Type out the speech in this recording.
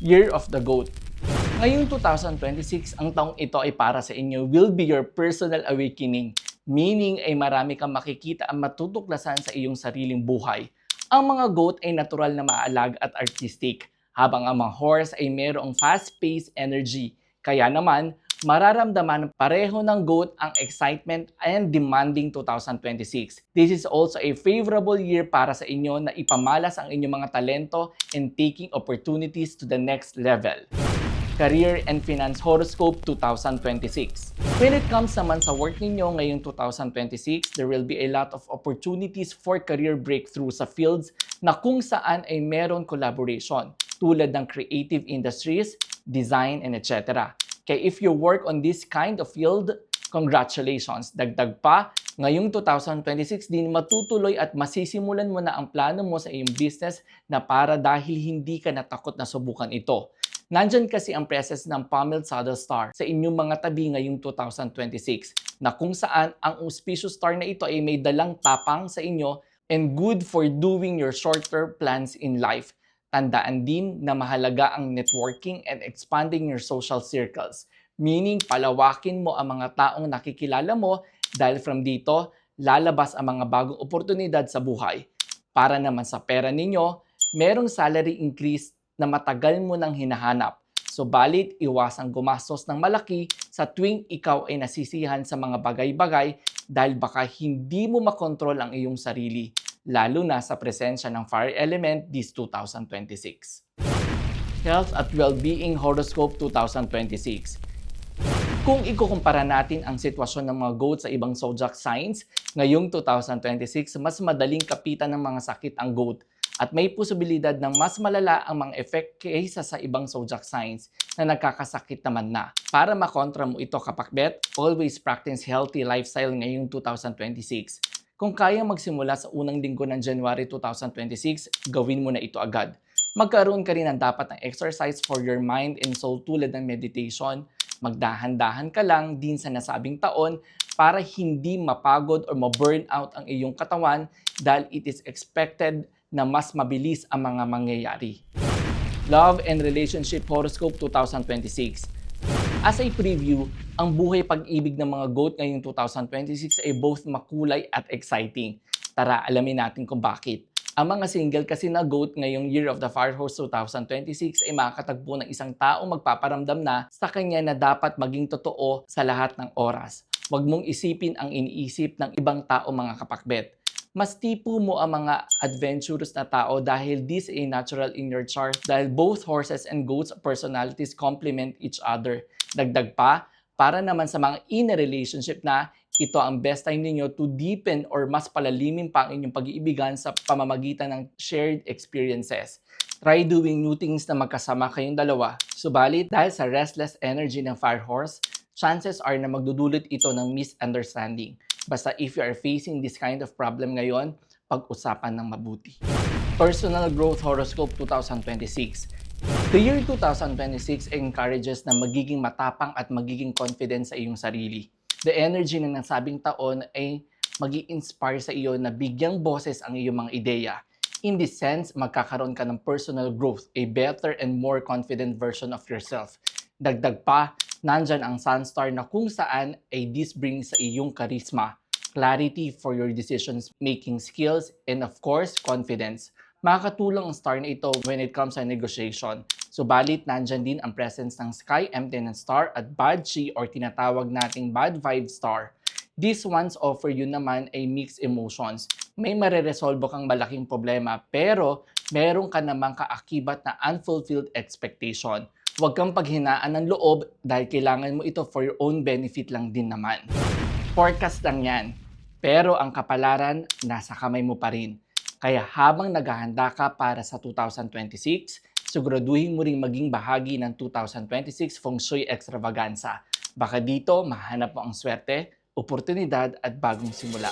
Year of the Goat. Ngayong 2026, ang taong ito ay para sa inyo will be your personal awakening. Meaning ay marami kang makikita ang matutuklasan sa iyong sariling buhay. Ang mga goat ay natural na maalag at artistic, habang ang mga horse ay mayroong fast-paced energy. Kaya naman, mararamdaman pareho ng goat ang excitement and demanding 2026. This is also a favorable year para sa inyo na ipamalas ang inyong mga talento and taking opportunities to the next level. Career and Finance Horoscope 2026. When it comes naman sa work ninyo ngayong 2026, there will be a lot of opportunities for career breakthrough sa fields na kung saan ay meron collaboration tulad ng creative industries, design, and etc. Kaya if you work on this kind of field, congratulations! Dagdag pa, ngayong 2026 din matutuloy at masisimulan mo na ang plano mo sa iyong business na para dahil hindi ka natakot na subukan ito. Nandyan kasi ang presence ng Pommel Saddle Star sa inyong mga tabi ngayong 2026 na kung saan ang auspicious star na ito ay may dalang tapang sa inyo and good for doing your short-term plans in life. Tandaan din na mahalaga ang networking and expanding your social circles. Meaning, palawakin mo ang mga taong nakikilala mo dahil from dito, lalabas ang mga bagong oportunidad sa buhay. Para naman sa pera ninyo, merong salary increase na matagal mo nang hinahanap. Subalit, iwasang gumastos ng malaki sa tuwing ikaw ay nasisihan sa mga bagay-bagay dahil baka hindi mo makontrol ang iyong sarili, lalo na sa presensya ng fire element this 2026. Health at Well-Being Horoscope 2026. Kung ikukumpara natin ang sitwasyon ng mga goat sa ibang zodiac signs, ngayong 2026, mas madaling kapitan ng mga sakit ang goat at may posibilidad ng mas malala ang mga effect kaysa sa ibang zodiac signs na nagkakasakit naman na. Para makontra mo ito kapakbet, always practice healthy lifestyle ngayong 2026. Kung kayang magsimula sa unang linggo ng January 2026, gawin mo na ito agad. Magkaroon ka rin ng dapat ng exercise for your mind and soul tulad ng meditation. Magdahan-dahan ka lang din sa nasabing taon para hindi mapagod or ma-burn out ang iyong katawan dahil it is expected na mas mabilis ang mga mangyayari. Love and Relationship Horoscope 2026. As a preview, ang buhay pag-ibig ng mga goat ngayong 2026 ay both makulay at exciting. Tara, alamin natin kung bakit. Ang mga single kasi na goat ngayong Year of the Fire Horse 2026 ay makakatagpo ng isang taong magpaparamdam na sa kanya na dapat maging totoo sa lahat ng oras. Huwag mong isipin ang iniisip ng ibang tao mga kapakbet. Mas tipo mo ang mga adventurous na tao dahil this is natural in your chart dahil both horses and goats personalities complement each other. Dagdag pa, para naman sa mga in a relationship na ito ang best time ninyo to deepen or mas palalimin pa ang inyong pag-iibigan sa pamamagitan ng shared experiences. Try doing new things na magkasama kayong dalawa. Subalit, dahil sa restless energy ng fire horse, chances are na magdudulot ito ng misunderstanding. Basta if you are facing this kind of problem ngayon, pag-usapan ng mabuti. Personal Growth Horoscope 2026. The year 2026 encourages na magiging matapang at magiging confident sa iyong sarili. The energy ng nasabing taon ay mag-i-inspire sa iyo na bigyang boses ang iyong mga ideya. In this sense, magkakaroon ka ng personal growth, a better and more confident version of yourself. Dagdag pa, nandyan ang Sun Star na kung saan ay this brings sa iyong charisma, clarity for your decisions-making skills, and of course, confidence. Makakatulong ang star na ito when it comes sa negotiation. Subalit, nandyan din ang presence ng Sky Emptiness Star at Bad Chi or tinatawag nating Bad Vibe Star. These ones offer you naman ay mixed emotions. May mareresolvo kang malaking problema pero meron ka namang kaakibat na unfulfilled expectation. Huwag kang paghinaan ng loob dahil kailangan mo ito for your own benefit lang din naman. Forecast lang yan. Pero ang kapalaran, nasa kamay mo pa rin. Kaya habang naghahanda ka para sa 2026, siguraduhin mo ring maging bahagi ng 2026 Feng Shui Extravaganza. Baka dito mahanap mo ang swerte, oportunidad at bagong simula.